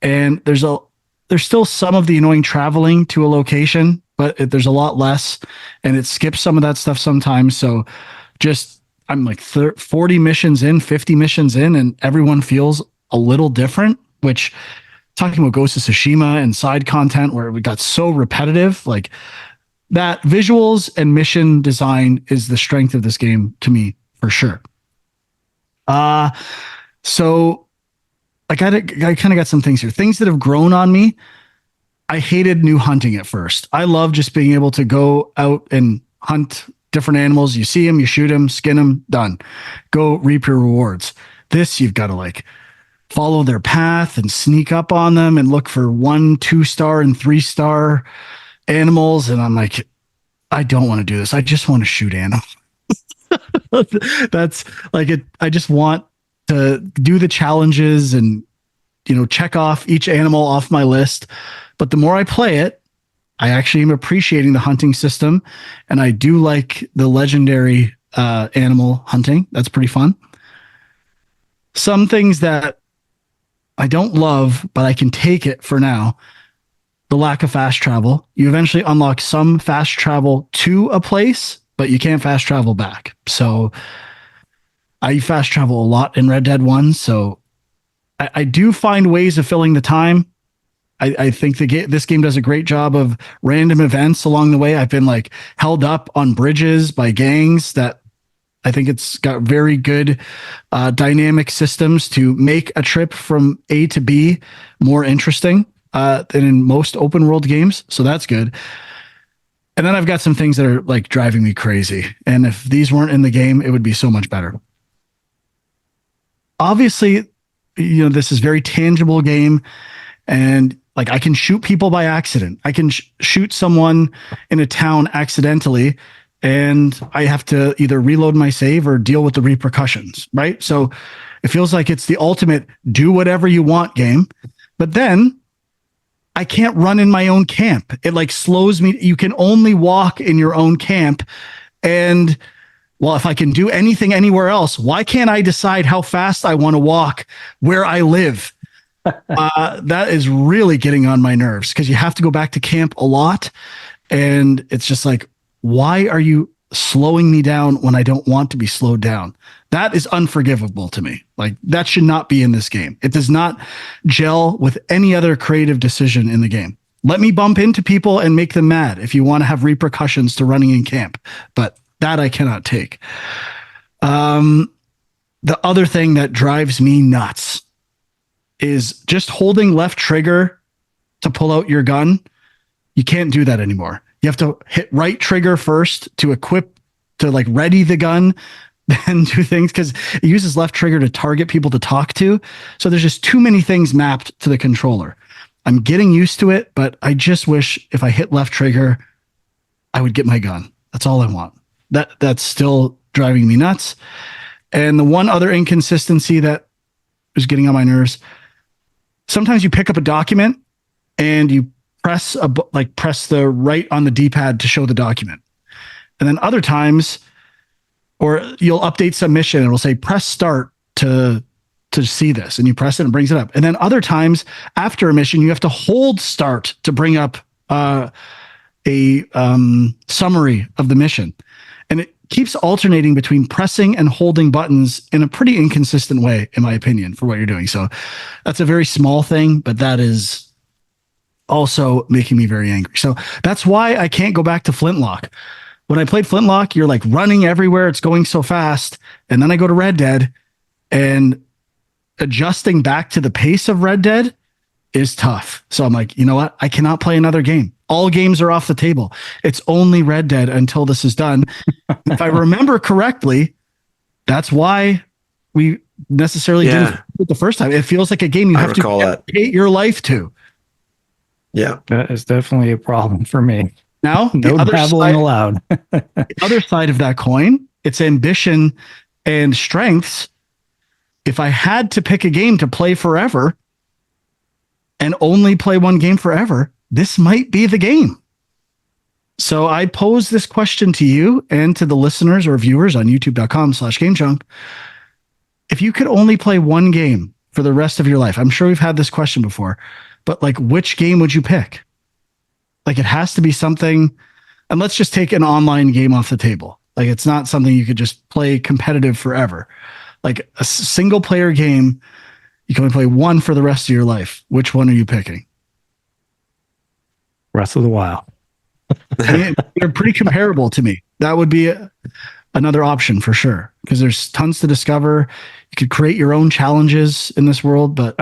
And there's still some of the annoying traveling to a location, but there's a lot less, and it skips some of that stuff sometimes. So I'm like 40 missions in, 50 missions in, and everyone feels a little different, which, talking about Ghost of Tsushima and side content where we got so repetitive, like that visuals and mission design is the strength of this game to me, for sure. So I kind of got some things here, things that have grown on me. I hated new hunting at first. I love just being able to go out and hunt different animals. You see them, you shoot them, skin them, done. Go reap your rewards. This, you've got to like follow their path and sneak up on them and look for 1, 2-star and 3-star animals. And I'm like, I don't want to do this. I just want to shoot animals. That's like it. I just want to do the challenges and, check off each animal off my list. But the more I play it, I actually am appreciating the hunting system, and I do like the legendary animal hunting. That's pretty fun. Some things that I don't love, but I can take it for now. The lack of fast travel. You eventually unlock some fast travel to a place, but you can't fast travel back. So I fast travel a lot in Red Dead 1. So I do find ways of filling the time. I think this game does a great job of random events along the way. I've been like held up on bridges by gangs that I think it's got very good dynamic systems to make a trip from A to B more interesting than in most open world games. So that's good. And then I've got some things that are like driving me crazy. And if these weren't in the game, it would be so much better. Obviously, this is very tangible game, and like I can shoot people by accident. I can shoot someone in a town accidentally, and I have to either reload my save or deal with the repercussions, right? So it feels like it's the ultimate do whatever you want game. But then I can't run in my own camp. It like slows me. You can only walk in your own camp. And well, if I can do anything anywhere else, why can't I decide how fast I want to walk where I live? That is really getting on my nerves, because you have to go back to camp a lot. And it's just like, why are you slowing me down when I don't want to be slowed down. That is unforgivable to me. Like, that should not be in this game. It does not gel with any other creative decision in the game. Let me bump into people and make them mad if you want to have repercussions to running in camp, but that I cannot take. The other thing that drives me nuts is just holding left trigger to pull out your gun. You can't do that anymore. You have to hit right trigger first to equip, to like ready the gun, then do things, because it uses left trigger to target people to talk to. So there's just too many things mapped to the controller. I'm getting used to it, but I just wish if I hit left trigger, I would get my gun. That's all I want. That's still driving me nuts. And the one other inconsistency that is getting on my nerves, sometimes you pick up a document and you press the right on the D-pad to show the document. And then other times, or you'll update submission and it'll say press start to see this, and you press it and it brings it up. And then other times after a mission, you have to hold start to bring up a summary of the mission. And it keeps alternating between pressing and holding buttons in a pretty inconsistent way, in my opinion, for what you're doing. So that's a very small thing, but that is also making me very angry. So that's why I can't go back to Flintlock. When I played Flintlock, you're like running everywhere. It's going so fast. And then I go to Red Dead, and adjusting back to the pace of Red Dead is tough. So I'm like, you know what? I cannot play another game. All games are off the table. It's only Red Dead until this is done. If I remember correctly, that's why we necessarily didn't it the first time. It feels like a game you have to dedicate your life to. Yeah. That is definitely a problem for me. Now, no babbling allowed. The other side of that coin, it's ambition and strengths. If I had to pick a game to play forever and only play one game forever, this might be the game. So I pose this question to you and to the listeners or viewers on youtube.com/GameJunk. If you could only play one game for the rest of your life, I'm sure we've had this question before, but like, which game would you pick? Like, it has to be something, and let's just take an online game off the table. Like, it's not something you could just play competitive forever. Like a single player game, you can only play one for the rest of your life. Which one are you picking? Breath of the Wild. I mean, they're pretty comparable to me. That would be another option for sure, because there's tons to discover. You could create your own challenges in this world. But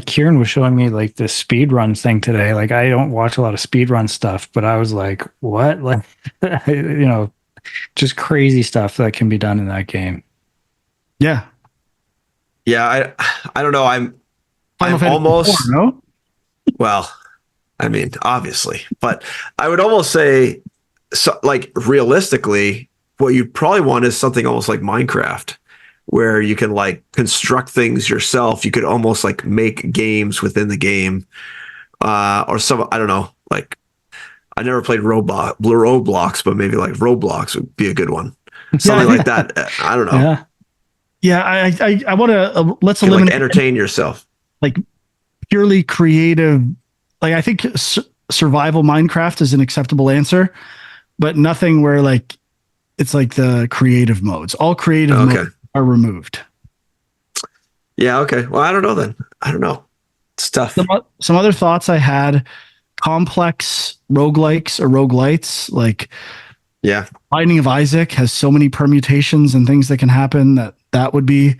Kieran was showing me like the speed run thing today. Like, I don't watch a lot of speed run stuff, but I was like, what? Like, just crazy stuff that can be done in that game. Yeah. Yeah. I don't know. I'm almost, 4, no? Well, I mean, obviously, but I would almost say, so, like, realistically, what you'd probably want is something almost like Minecraft, where you can like construct things yourself. You could almost like make games within the game, or some, I don't know, like, I never played Roblox, but maybe like Roblox would be a good one. Something like that. I don't know. Yeah. Yeah, I want to let's eliminate, like, entertain yourself. Like, purely creative. Like, I think survival Minecraft is an acceptable answer, but nothing where like it's like the creative modes. All creative modes are removed. Yeah. Okay. Well, I don't know then. I don't know. It's tough. Some other thoughts I had: complex roguelikes or roguelites, like. Yeah. Binding of Isaac has so many permutations and things that can happen that would be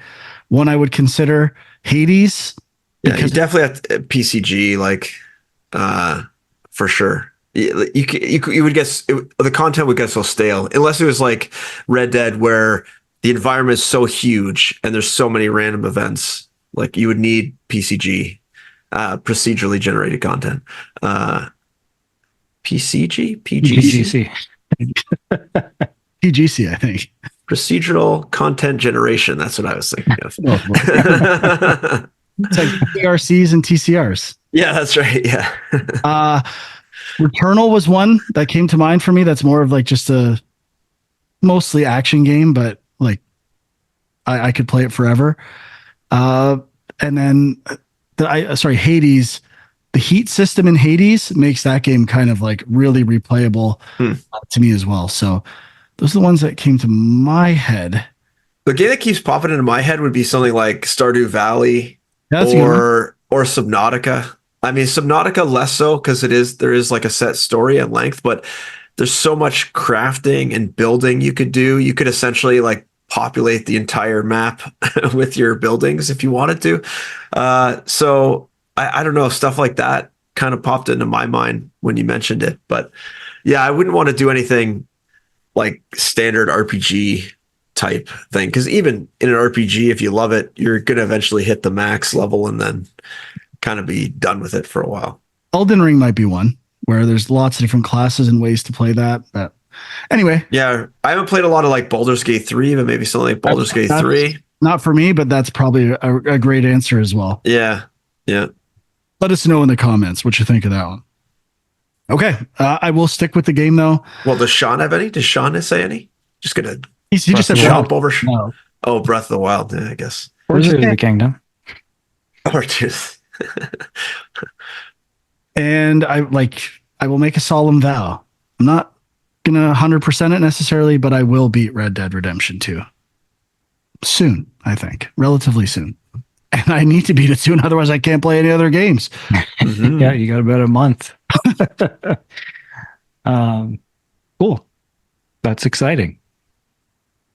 one I would consider. Hades. Yeah, you definitely have PCG, like, for sure. You would guess the content would get so stale unless it was like Red Dead, where the environment is so huge and there's so many random events. Like, you would need PCG, procedurally generated content. PGC. PGC, I think. Procedural content generation. That's what I was thinking of. It's like TRCs and TCRs. Yeah, that's right. Yeah. Returnal was one that came to mind for me. That's more of like just a mostly action game, but like I could play it forever. And then Hades. The heat system in Hades makes that game kind of like really replayable to me as well. So Those are the ones that came to my head. The game that keeps popping into my head would be something like Stardew Valley That's a good one. or Subnautica. I mean, Subnautica less so because there is like a set story and length, but there's so much crafting and building you could do. You could essentially like populate the entire map with your buildings if you wanted to. So I don't know, stuff like that kind of popped into my mind when you mentioned it. But yeah, I wouldn't want to do anything like standard RPG type thing because even in an RPG, if you love it, you're going to eventually hit the max level and then kind of be done with it for a while. Elden Ring might be one where there's lots of different classes and ways to play that. But anyway, Yeah, I haven't played a lot of like Baldur's Gate 3, but maybe something like Baldur's Gate 3. not for me, but that's probably a great answer as well. Yeah, yeah. Let us know in the comments what you think of that one. Okay, I will stick with the game though. Well, does Sean have any? Does Sean say any? Just gonna He just said jump no. over. No. Oh, Breath of the Wild. Yeah, I guess. Or Tears of the Kingdom. Or just. And I will make a solemn vow. I'm not gonna 100% it necessarily, but I will beat Red Dead Redemption 2 soon. I think relatively soon, and I need to beat it soon. Otherwise, I can't play any other games. Mhm. Yeah, you got about a month. Cool. That's exciting.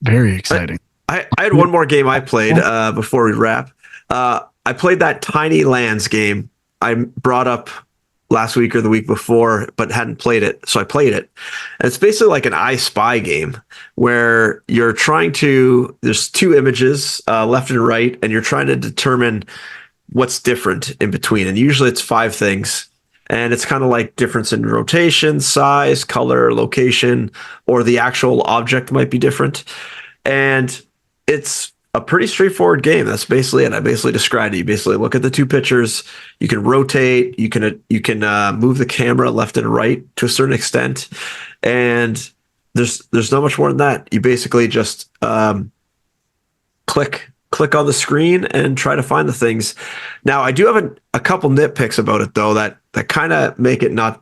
Very exciting. I had one more game I played before we wrap. I played that Tiny Lands game I brought up last week or the week before, but hadn't played it. So I played it. And it's basically like an I Spy game where you're trying to, there's two images, left and right, and you're trying to determine what's different in between. And usually it's 5 things. And it's kind of like difference in rotation, size, color, location, or the actual object might be different. And it's a pretty straightforward game. That's basically it. I basically described it. You basically look at the 2 pictures. You can rotate. You can move the camera left and right to a certain extent. And there's not much more than that. You basically just click on the screen and try to find the things. Now, I do have a couple nitpicks about it though that kind of make it not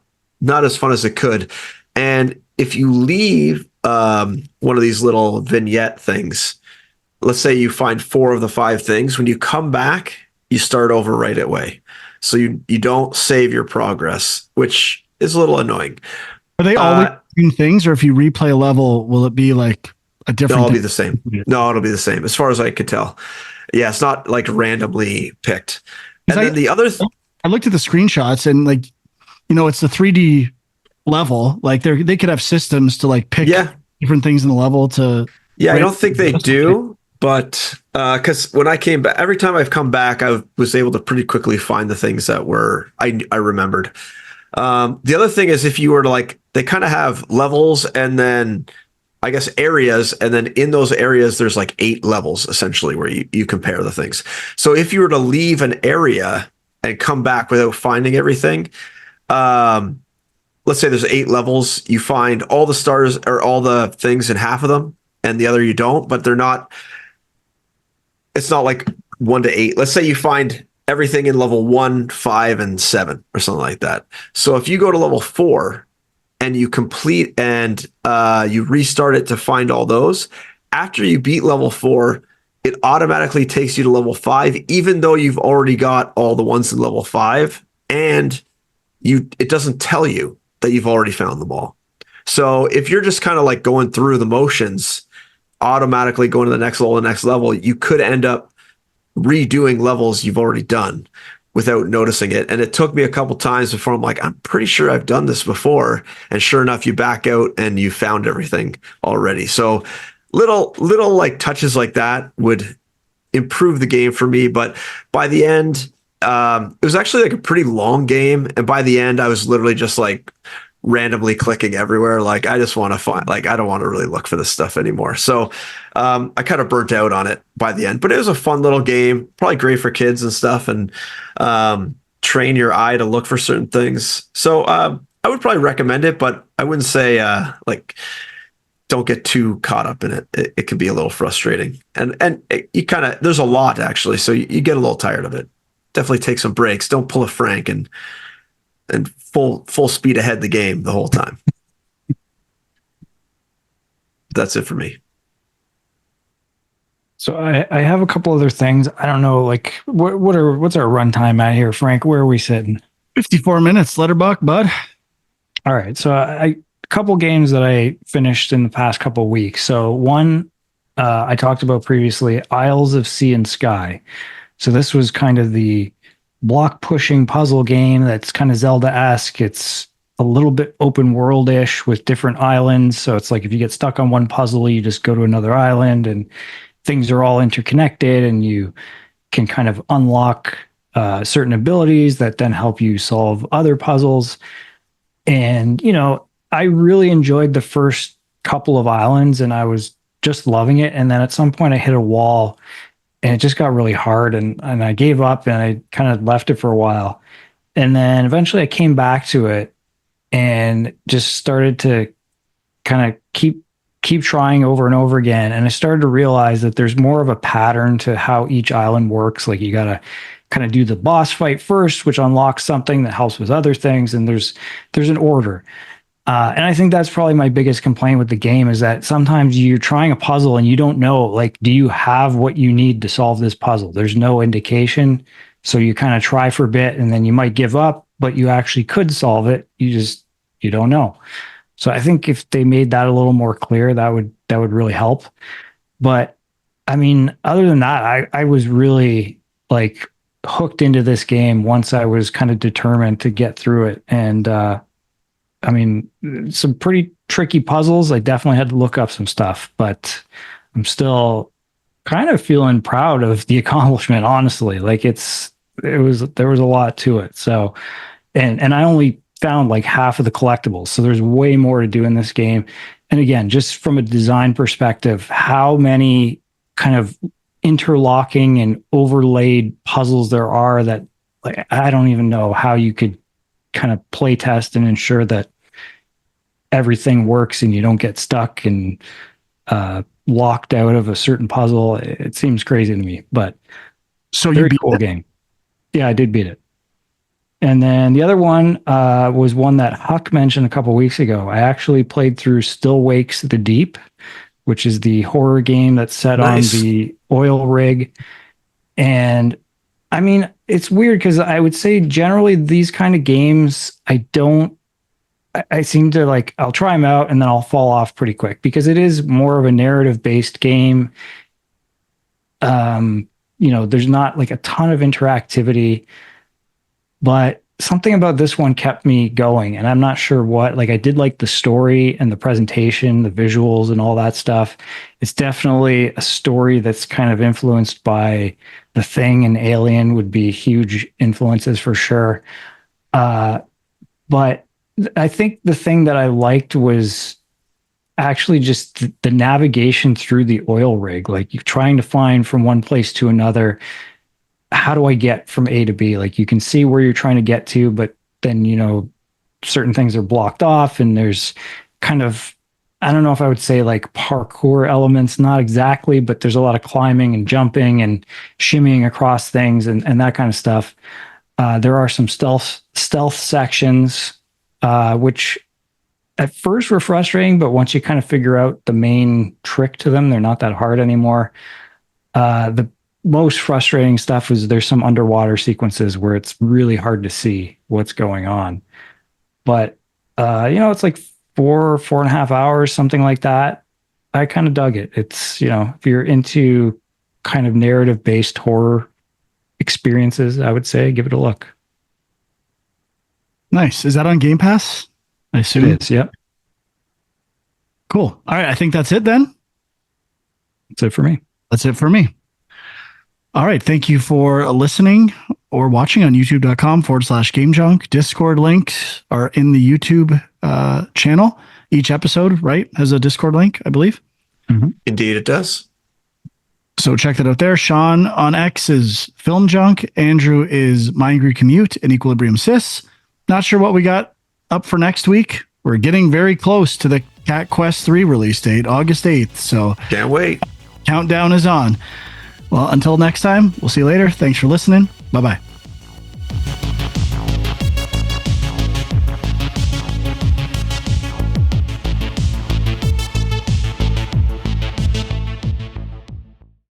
as fun as it could. And if you leave one of these little vignette things, let's say you find 4 of the 5 things, when you come back, you start over right away. So you don't save your progress, which is a little annoying. Are they always the same things, or if you replay a level, will it be like a different? No, it'll be the same. No, it'll be the same as far as I could tell. Yeah, it's not like randomly picked. And then the others, I looked at the screenshots and like, it's the 3D level. Like they could have systems to like pick different things in the level to. Yeah, I don't think they do, but because when I came back, every time I've come back, I was able to pretty quickly find the things that I remembered. The other thing is if you were to like, they kind of have levels and then I guess areas, and then in those areas there's like 8 levels essentially where you compare the things. So if you were to leave an area and come back without finding everything, let's say there's 8 levels, you find all the stars or all the things in half of them and the other you don't, but it's not like 1 to 8. Let's say you find everything in level 1, 5, and 7 or something like that. So if you go to level 4 and you complete and you restart it to find all those, after you beat level 4, it automatically takes you to level 5, even though you've already got all the ones in level 5, and it doesn't tell you that you've already found them all. So if you're just kind of like going through the motions, automatically going to the next level, you could end up redoing levels you've already done without noticing it. And it took me a couple times before I'm like, I'm pretty sure I've done this before. And sure enough, you back out and you found everything already. So little like touches like that would improve the game for me. But by the end, it was actually like a pretty long game. And by the end, I was literally just like randomly clicking everywhere. Like, I just want to find, like, I don't want to really look for this stuff anymore. So I kind of burnt out on it by the end, but it was a fun little game, probably great for kids and stuff, and train your eye to look for certain things. So I would probably recommend it, but I wouldn't say like, don't get too caught up in it. It can be a little frustrating, and you kind of, there's a lot actually, so you get a little tired of it. Definitely take some breaks. Don't pull a Frank and full speed ahead the game the whole time. that's it for me. So I have a couple other things. I don't know, like what's our runtime at here, Frank? Where are we sitting? 54 minutes, Letterbuck, bud. All right. So a couple games that I finished in the past couple of weeks. So one I talked about previously, Isles of Sea and Sky. So this was kind of the block pushing puzzle game that's kind of Zelda-esque. It's a little bit open world-ish with different islands. So it's like if you get stuck on one puzzle, you just go to another island and things are all interconnected, and you can kind of unlock certain abilities that then help you solve other puzzles. And, you know, I really enjoyed the first couple of islands and I was just loving it. And then at some point I hit a wall and it just got really hard, and I gave up and I kind of left it for a while. And then eventually I came back to it and just started to kind of keep trying over and over again. And I started to realize that there's more of a pattern to how each island works. Like you got to kind of do the boss fight first, which unlocks something that helps with other things. And there's an order. And I think that's probably my biggest complaint with the game is that sometimes you're trying a puzzle and you don't know, like, do you have what you need to solve this puzzle? There's no indication. So you kind of try for a bit and then you might give up, but you actually could solve it. You don't know. So I think if they made that a little more clear, that would really help. But I mean, other than that, I was really like hooked into this game once I was kind of determined to get through it. And I mean, some pretty tricky puzzles. I definitely had to look up some stuff, but I'm still kind of feeling proud of the accomplishment, honestly. Like there was a lot to it. So, and I only found like half of the collectibles. So there's way more to do in this game. And again, just from a design perspective, how many kind of interlocking and overlaid puzzles there are that, like, I don't even know how you could kind of play test and ensure that everything works and you don't get stuck and locked out of a certain puzzle. It seems crazy to me, but So very you beat cool it? game. Yeah, I did beat it. And then the other one was one that Huck mentioned a couple weeks ago. I actually played through Still Wakes the Deep, which is the horror game that's set Nice. on the oil rig. And I mean, it's weird because I would say generally these kind of games, I seem to like, I'll try them out and then I'll fall off pretty quick because it is more of a narrative based game. You know, there's not like a ton of interactivity, but something about this one kept me going, and I'm not sure what. Like, I did like the story and the presentation, the visuals and all that stuff. It's definitely a story that's kind of influenced by The Thing, and Alien would be huge influences for sure. But I think the thing that I liked was actually just the navigation through the oil rig. Like, you're trying to find from one place to another, how do I get from A to B? Like, you can see where you're trying to get to, but then, you know, certain things are blocked off and there's kind of, I don't know if I would say like parkour elements, not exactly, but there's a lot of climbing and jumping and shimmying across things and that kind of stuff. There are some stealth sections, which at first were frustrating, but once you kind of figure out the main trick to them, they're not that hard anymore. The most frustrating stuff is there's some underwater sequences where it's really hard to see what's going on. But, you know, it's like 4.5 hours, something like that. I kind of dug it. It's, you know, if you're into kind of narrative based horror experiences, I would say give it a look. Nice. Is that on Game Pass? I assume It is. Yep. Cool. All right. I think that's it then. That's it for me. That's it for me. All right. Thank you for listening or watching on youtube.com/Game Junk. Discord links are in the YouTube channel. Each episode, right, has a Discord link, I believe. Mm-hmm. Indeed, it does. So check that out there. Sean on X is Film Junk. Andrew is My Angry Commute and Equilibrium Sis. Not sure what we got up for next week. We're getting very close to the Cat Quest 3 release date, August 8th. So Can't wait. countdown is on. Well, until next time, we'll see you later. Thanks for listening. Bye-bye.